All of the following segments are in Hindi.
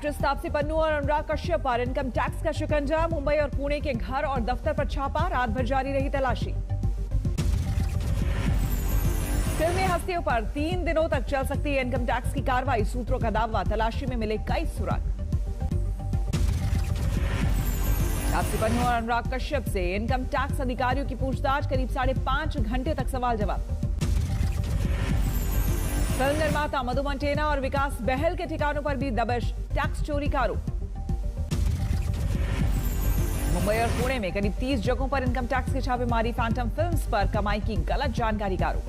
एक्ट्रेस तापसी पन्नू और अनुराग कश्यप पर इनकम टैक्स का शिकंजा। मुंबई और पुणे के घर और दफ्तर पर छापा, रात भर जारी रही तलाशी। फिल्मी हस्तियों पर 3 दिनों तक चल सकती है इनकम टैक्स की कार्रवाई, सूत्रों का दावा, तलाशी में मिले कई सुराग। तापसी पन्नू और अनुराग कश्यप से इनकम टैक्स अधिकारियों की पूछताछ, करीब 5.5 घंटे तक सवाल जवाब। फिल्म निर्माता मधु मंटेना और विकास बहल के ठिकानों पर भी दबिश, टैक्स चोरी का आरोप। मुंबई और पुणे में करीब 30 जगहों पर इनकम टैक्स की छापेमारी, फैंटम फिल्म्स पर कमाई की गलत जानकारी का आरोप।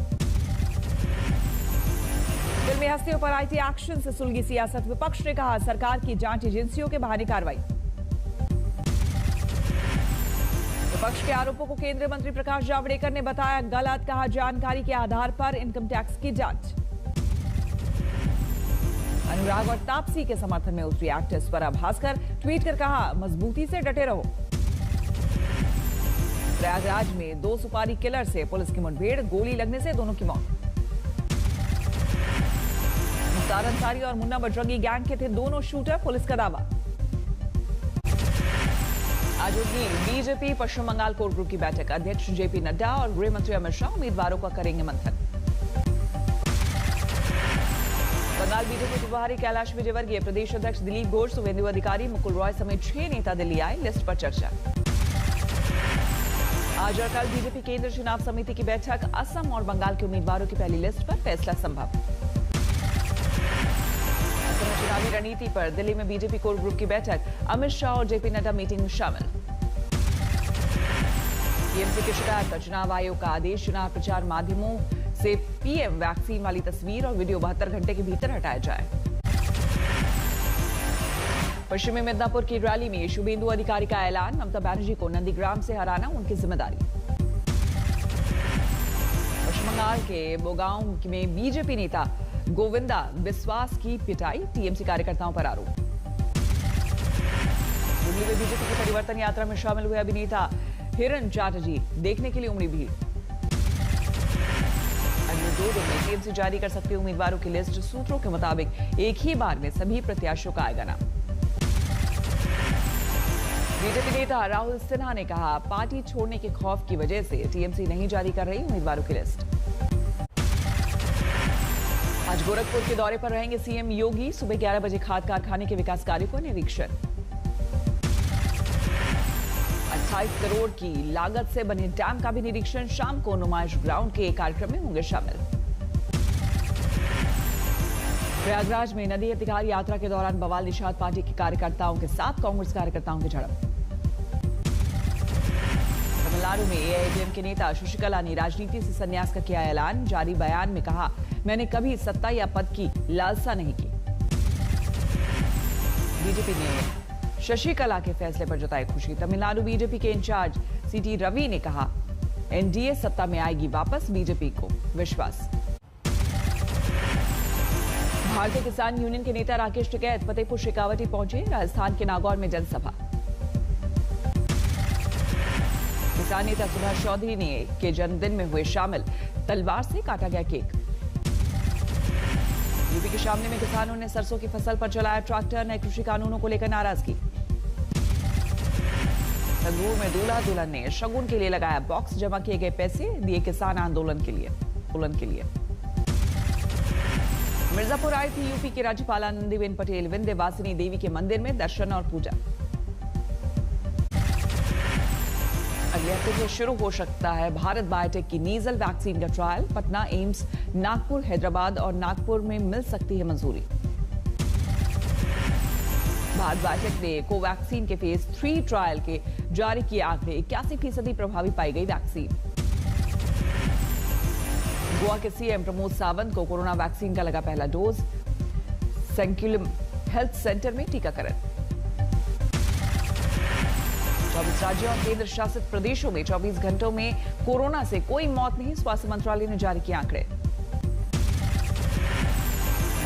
फिल्मी हस्तियों पर आईटी एक्शन से सुलगी सियासत, विपक्ष ने कहा सरकार की जांच एजेंसियों के बहाने कार्रवाई। विपक्ष के आरोपों को केंद्रीय मंत्री प्रकाश जावड़ेकर ने बताया गलत, कहा जानकारी के आधार पर इनकम टैक्स की जांच। अनुराग और तापसी के समर्थन में उतरी एक्ट्रेस स्वरा भास्कर, ट्वीट कर कहा मजबूती से डटे रहो। प्रयागराज में 2 सुपारी किलर से पुलिस की मुठभेड़, गोली लगने से दोनों की मौत। मुख्तार अंसारी और मुन्ना बजरंगी गैंग के थे दोनों शूटर, पुलिस का दावा। आज होगी बीजेपी पश्चिम बंगाल कोर ग्रुप की बैठक, अध्यक्ष जेपी नड्डा और गृह मंत्री अमित शाह उम्मीदवारों का करेंगे मंथन। बंगाल बीजेपी प्रभारी कैलाश विजयवर्गीय, प्रदेश अध्यक्ष दिलीप घोष, शुभेंदु अधिकारी, मुकुल रॉय समेत 6 नेता दिल्ली आए, लिस्ट पर चर्चा। आज और कल बीजेपी केंद्र चुनाव समिति की बैठक, असम और बंगाल के उम्मीदवारों की पहली लिस्ट पर फैसला संभव। असम में चुनावी रणनीति पर दिल्ली में बीजेपी कोर ग्रुप की बैठक, अमित शाह और जेपी नड्डा मीटिंग में शामिल। टीएमसी की शिकायत पर चुनाव आयोग का आदेश, चुनाव प्रचार माध्यमों से पीएम वैक्सीन वाली तस्वीर और वीडियो 72 घंटे के भीतर हटाया जाए। पश्चिमी मिदनापुर की रैली में शुभेंदु अधिकारी का ऐलान, ममता बनर्जी को नंदीग्राम से हराना उनकी जिम्मेदारी। पश्चिम बंगाल के बोगांव में बीजेपी नेता गोविंदा बिस्वास की पिटाई, टीएमसी कार्यकर्ताओं पर आरोप। दिल्ली में बीजेपी की परिवर्तन यात्रा में शामिल हुए अभिनेता हिरन चैटर्जी, देखने के लिए उमड़ी भीड़। अगले 2 दिन में टीएमसी जारी कर सकती है उम्मीदवारों की लिस्ट, सूत्रों के मुताबिक एक ही बार में सभी प्रत्याशियों का आएगा नाम। बीजेपी नेता राहुल सिन्हा ने कहा पार्टी छोड़ने के खौफ की वजह से टीएमसी नहीं जारी कर रही उम्मीदवारों की लिस्ट। आज गोरखपुर के दौरे पर रहेंगे सीएम योगी, सुबह 11 बजे खाद कारखाने के विकास कार्य को निरीक्षण। 28 करोड़ की लागत से बने डैम का भी निरीक्षण, शाम को नुमाइश ग्राउंड के कार्यक्रम में होंगे शामिल। प्रयागराज में नदी अधिकार यात्रा के दौरान बवाल, निषाद पार्टी के कार्यकर्ताओं के साथ कांग्रेस कार्यकर्ताओं की झड़प। तमिलनाडु में एआईएमआईएम के नेता शशिकला ने राजनीति से संन्यास का किया ऐलान, जारी बयान में कहा मैंने कभी सत्ता या पद की लालसा नहीं की। बीजेपी ने शशिकला के फैसले पर जताई खुशी, तमिलनाडु बीजेपी के इंचार्ज सीटी रवि ने कहा एनडीए सत्ता में आएगी वापस, बीजेपी को विश्वास। भारतीय किसान यूनियन के नेता राकेश टिकैत फतेहपुर शेखावटी पहुंचे, राजस्थान के नागौर में जनसभा। किसान नेता सुभाष चौधरी ने के जन्मदिन में हुए शामिल, तलवार से काटा गया केक। यूपी के शामली में किसानों ने सरसों की फसल पर चलाया ट्रैक्टर, नए कृषि कानूनों को लेकर नाराजगी। संगरूर में दूल्हा दुल्हन ने शगुन के लिए लगाया बॉक्स, जमा किए गए पैसे दिए किसान आंदोलन के लिए। मिर्जापुर आई थी यूपी की राज्यपाल आनंदीबेन पटेल, विंध्यवासिनी देवी के मंदिर में दर्शन और पूजा। अगले हफ्ते से शुरू हो सकता है भारत बायोटेक की नीजल वैक्सीन का ट्रायल, पटना, एम्स, नागपुर, हैदराबाद और नागपुर में मिल सकती है मंजूरी। भारत बायोटेक ने कोवैक्सीन के फेज 3 ट्रायल के जारी किए आंकड़े, 81% प्रभावी पाई गई वैक्सीन। गोवा के सीएम प्रमोद सावंत को कोरोना वैक्सीन का लगा पहला डोज, संकुलम हेल्थ सेंटर में टीकाकरण। 24 राज्यों और केंद्र शासित प्रदेशों में 24 घंटों में कोरोना से कोई मौत नहीं, स्वास्थ्य मंत्रालय ने जारी किए आंकड़े।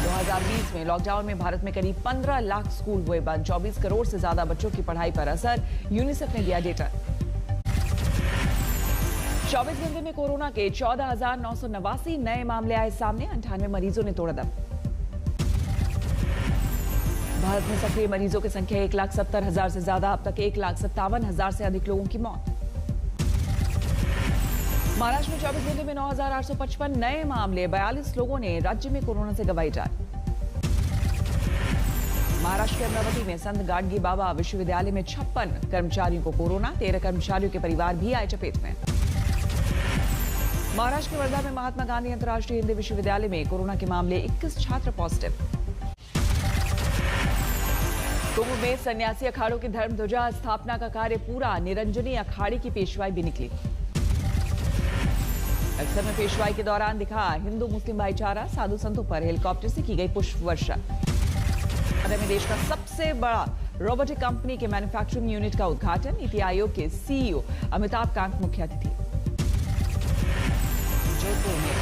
2020 में लॉकडाउन में भारत में करीब 15 लाख स्कूल हुए बंद, 24 करोड़ से ज्यादा बच्चों की पढ़ाई पर असर, यूनिसेफ ने दिया डेटा। 24 घंटे में कोरोना के 14,989 नए मामले आए सामने, 98 मरीजों ने तोड़ा दम। भारत में सक्रिय मरीजों की संख्या 1,70,000 से ज्यादा, अब तक 1,57,000 से अधिक लोगों की मौत। महाराष्ट्र में 24 घंटे में 9,855 नए मामले, 42 लोगों ने राज्य में कोरोना से गंवाई जान। महाराष्ट्र के अमरावती में संत गाडगी बाबा विश्वविद्यालय में 56 कर्मचारियों को कोरोना, 13 कर्मचारियों के परिवार भी आए चपेट में। महाराष्ट्र के वर्धा में महात्मा गांधी अंतर्राष्ट्रीय हिंदी विश्वविद्यालय में कोरोना के मामले, 21 छात्र पॉजिटिव। कुंभ में सन्यासी अखाड़ों की धर्म ध्वजा स्थापना का कार्य पूरा, निरंजनी अखाड़े की पेशवाई भी निकली। अक्सर में पेशवाई के दौरान दिखा हिंदू मुस्लिम भाईचारा, साधु संतों पर हेलीकॉप्टर से की गई पुष्प वर्षा। में देश का सबसे बड़ा रोबोटिक कंपनी के मैन्युफैक्चरिंग यूनिट का उद्घाटन, नीति आयोग के सीईओ अमिताभ कांत मुख्य अतिथि। जोधपुर में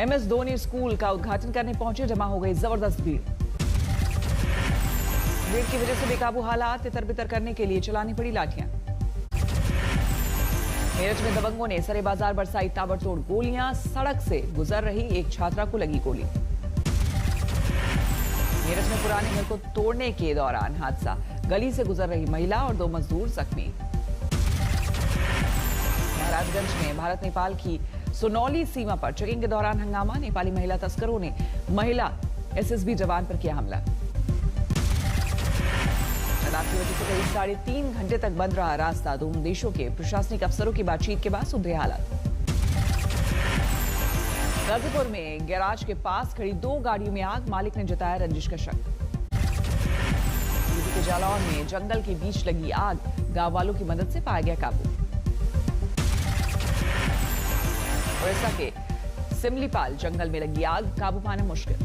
एमएस धोनी स्कूल का उद्घाटन करने पहुंचे, जमा हो गई जबरदस्त भीड़। भीड़ की वजह से बेकाबू हालात, तितर बितर करने के लिए चलानी पड़ी लाठियां। मेरठ में दबंगों ने सरे बाजार बरसाई ताबड़तोड़ गोलियां, सड़क से गुजर रही एक छात्रा को लगी गोली। मेरठ में पुराने घर को तोड़ने के दौरान हादसा, गली से गुजर रही महिला और 2 मजदूर जख्मी। महाराजगंज में भारत नेपाल की सुनौली सीमा पर चेकिंग के दौरान हंगामा, नेपाली महिला तस्करों ने महिला एसएसबी जवान पर किया हमला। शराब की वजह से करीब 3.5 घंटे तक बंद रहा रास्ता, दोनों देशों के प्रशासनिक अफसरों की बातचीत के बाद सुधरे हालात। गाजीपुर में गैराज के पास खड़ी 2 गाड़ियों में आग, मालिक ने जताया रंजिश का शक। यूपी के जालौन में जंगल के बीच लगी आग, गांव वालों की मदद से पाया गया काबू। ओडिशा के सिमलीपाल जंगल में लगी आग, काबू पाना मुश्किल।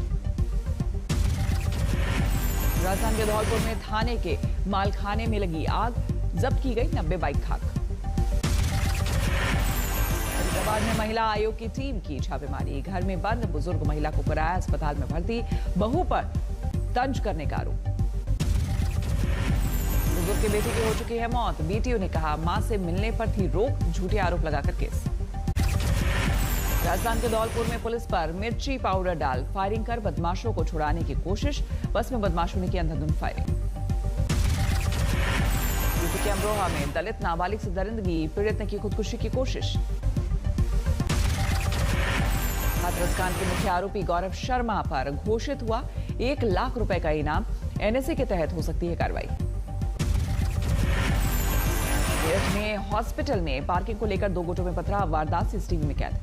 राजस्थान के धौलपुर में थाने के मालखाने में लगी आग, जब्त की गई 90 बाइक खाक। फरीदाबाद में महिला आयोग की टीम की छापेमारी, घर में बंद बुजुर्ग महिला को कराया अस्पताल में भर्ती, बहू पर तंज करने का आरोप। बुजुर्ग के बेटे की हो चुकी है मौत, बीटीओ ने कहा मां से मिलने पर थी रोक, झूठे आरोप लगाकर केस। राजस्थान के धौलपुर में पुलिस पर मिर्ची पाउडर डाल फायरिंग कर बदमाशों को छुड़ाने की कोशिश, बस में बदमाशों ने की अंधाधुंध फायरिंग। यूपी के अमरोहा में दलित नाबालिग से दरिंदगी, पीड़ित ने की खुदकुशी की कोशिश। हाथरस कांड के मुख्य आरोपी गौरव शर्मा पर घोषित हुआ 1 लाख रुपए का इनाम, एनएसए के तहत हो सकती है कार्रवाई। मेरठ में हॉस्पिटल में पार्किंग को लेकर 2 गुटों में पथराव, वारदात सीसीटीवी में कैद।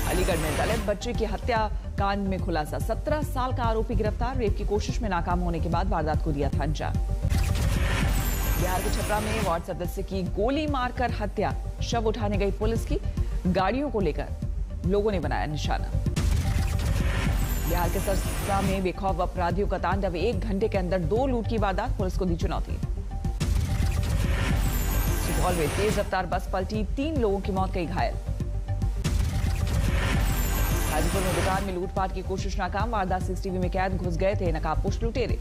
अलीगढ़ में दलित बच्चे की हत्या कांड में खुलासा, 17 साल का आरोपी गिरफ्तार, रेप की कोशिश में नाकाम होने के बाद वारदात को दिया था अंजाम। बिहार के छपरा में वार्ड सदस्य की गोली मारकर हत्या, शव उठाने गई पुलिस की गाड़ियों को लेकर लोगों ने बनाया निशाना। बिहार के सरसा में बेखौफ अपराधियों का तांडव, 1 घंटे के अंदर 2 लूट की वारदात, पुलिस को दी चुनौती। सुपौल में तेज रफ्तार बस पलटी, 3 लोगों की मौत, कई घायल। गाजीपुर में दुकान में लूटपाट की कोशिश नाकाम, वारदात सीसीटीवी में कैद, घुस गए थे नकाबपोश लुटेरे।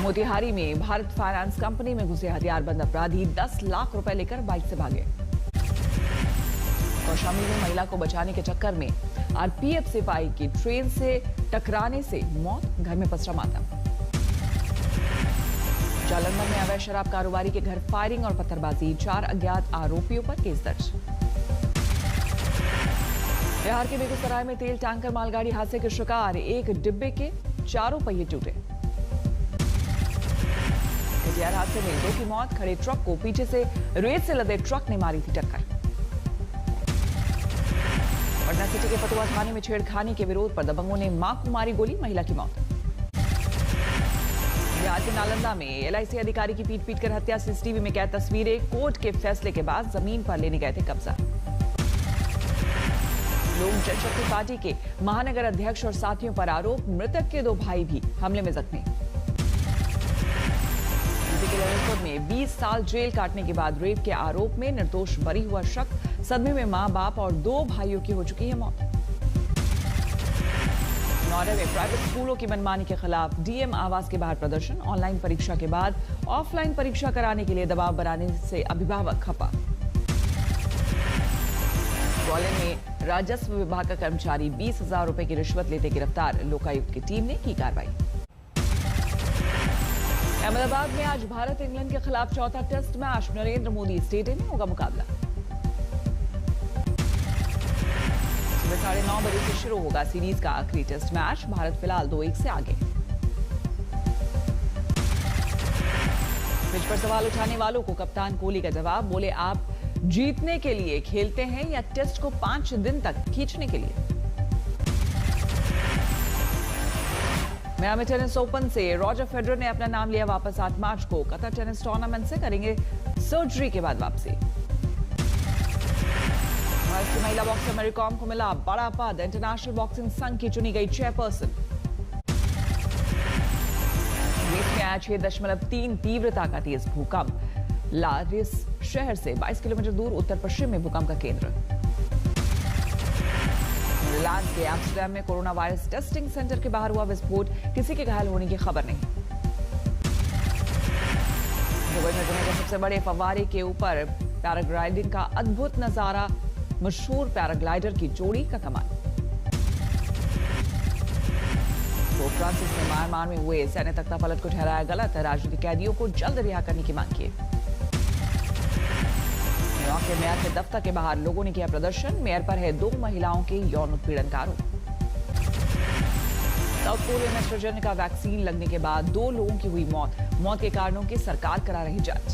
मोतिहारी में भारत फाइनेंस कंपनी में घुसे हथियारबंद अपराधी, 10 लाख रुपए लेकर बाइक से भागे। कौशाम्बी में महिला को बचाने के चक्कर में आरपीएफ सिपाही की ट्रेन से टकराने से मौत, घर में पसरा मातम। जालंधर में अवैध शराब कारोबारी के घर फायरिंग और पत्थरबाजी, 4 अज्ञात आरोपियों पर केस दर्ज। बिहार के बेगूसराय में तेल टैंकर मालगाड़ी हादसे के शिकार, 1 डिब्बे के 4 पहिए टूटे। कटिहार हादसे में 2 की मौत, खड़े ट्रक को पीछे से रेत से लदे ट्रक ने मारी थी टक्कर। पटना सिटी के फतुहा थाने में छेड़खानी के विरोध पर दबंगों ने मां को मारी गोली, महिला की मौत। बिहार के नालंदा में एलआईसी अधिकारी की पीट कर हत्या, सीसीटीवी में कैद तस्वीरें, कोर्ट के फैसले के बाद जमीन पर लेने गए थे कब्जा। लोक जनशक्ति पार्टी के महानगर अध्यक्ष और साथियों पर आरोप, मृतक के 2 भाई भी हमले में जख्मी। यूपी के ललितपुर में 20 साल जेल काटने के बाद रेप के आरोप में निर्दोष बरी हुआ शख्स, सदमे में मां, बाप और 2 भाइयों की हो चुकी है मौत। नौरे में प्राइवेट स्कूलों की मनमानी के खिलाफ डीएम आवास के बाहर प्रदर्शन, ऑनलाइन परीक्षा के बाद ऑफलाइन परीक्षा कराने के लिए दबाव बनाने से अभिभावक खफा। ग्वालियर में राजस्व विभाग का कर्मचारी 20,000 रुपए की रिश्वत लेते गिरफ्तार, लोकायुक्त की टीम ने की कार्रवाई। अहमदाबाद में आज भारत इंग्लैंड के खिलाफ चौथा test match Narendra Modi stadium में होगा मुकाबला। सुबह 9:30 बजे से शुरू होगा सीरीज का आखिरी टेस्ट मैच। भारत फिलहाल 2-1 से आगे। पिच पर सवाल उठाने वालों को कप्तान कोहली का जवाब, बोले आप जीतने के लिए खेलते हैं या टेस्ट को 5 दिन तक खींचने के लिए। मियामी टेनिस ओपन से रॉजर फेडरर ने अपना नाम लिया वापस। 8 मार्च को कतर टेनिस टूर्नामेंट से करेंगे सर्जरी के बाद वापसी। भारत की महिला बॉक्सर मैरी कॉम को मिला बड़ा पद, इंटरनेशनल बॉक्सिंग संघ की चुनी गई चेयरपर्सन। ग्रीस में आया 6.3 तीव्रता का तेज भूकंप, लारिस शहर से 22 किलोमीटर दूर उत्तर पश्चिम में भूकंप का केंद्र। नीदरलैंड्स के एम्स्टर्डम में कोरोना वायरस टेस्टिंग सेंटर के बाहर हुआ विस्फोट, किसी के घायल होने की खबर नहीं। दुबई में दुनिया के सबसे बड़े फव्वारे के ऊपर पैराग्लाइडिंग का अद्भुत नजारा, मशहूर पैराग्लाइडर की जोड़ी का कमाल। पोप फ्रांसिस ने म्यांमार में हुए सैन्य तख्तापलट को ठहराया गलत, राजनीतिक कैदियों को जल्द रिहा करने की मांग की। न्यूयॉर्क के मेयर के दफ्तर के बाहर लोगों ने किया प्रदर्शन, मेयर पर है 2 महिलाओं के यौन उत्पीड़न का आरोप। साउथ कोरिया में एस्ट्राजेनेका वैक्सीन लगने के बाद 2 लोगों की हुई मौत के कारणों की सरकार करा रही जांच।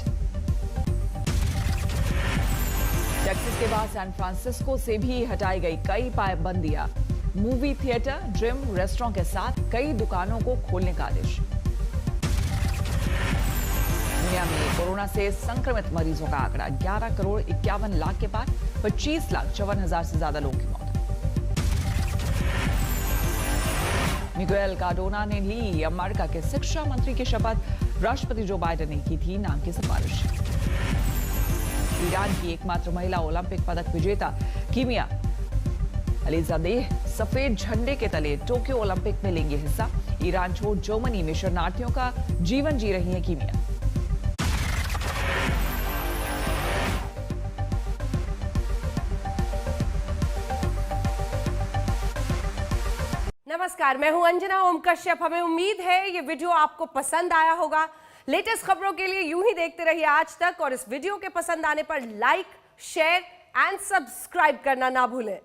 टेक्सास के बाद सैन फ्रांसिस्को से भी हटाई गई कई पाबंदियां, मूवी थिएटर, जिम, रेस्टोरेंट के साथ कई दुकानों को खोलने का आदेश। दुनिया में कोरोना से संक्रमित मरीजों का आंकड़ा 11 करोड़ 51 लाख के पार, 25,54,000 से ज्यादा लोगों की मौत। मिगुएल कार्डोना ने ली अमेरिका के शिक्षा मंत्री की शपथ, राष्ट्रपति जो बाइडेन ने की थी नाम की सिफारिश। ईरान की एकमात्र महिला ओलंपिक पदक विजेता कीमिया अलीजादेह सफेद झंडे के तले टोक्यो ओलंपिक में लेंगे हिस्सा। ईरान छोड़ जर्मनी में शरणार्थियों का जीवन जी रही है कीमिया। नमस्कार, मैं हूं अंजना ओम कश्यप। हमें उम्मीद है ये वीडियो आपको पसंद आया होगा। लेटेस्ट खबरों के लिए यूं ही देखते रहिए आज तक, और इस वीडियो के पसंद आने पर लाइक, शेयर एंड सब्सक्राइब करना ना भूलें।